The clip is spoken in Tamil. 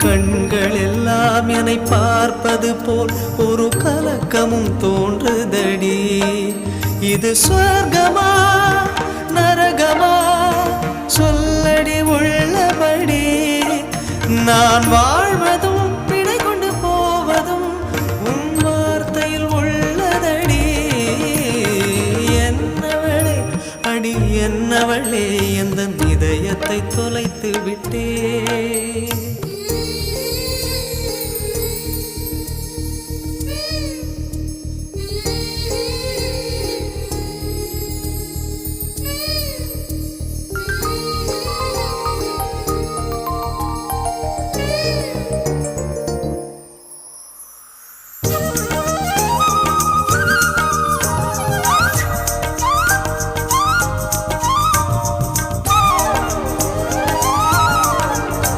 கண்கள் எல்லாம் என்னை பார்ப்பது போல் ஒரு கலக்கமும் தோன்றுதடி. இது சொர்க்கமா நரகமா சொல்லடி உள்ளபடி. நான் வாழ்வதும் பிழை கொண்டு போவதும் உன் வார்த்தையில் உள்ளதடி. என்னவளே அடி என்னவளே எந்த இதயத்தை தொலைத்து விட்டே.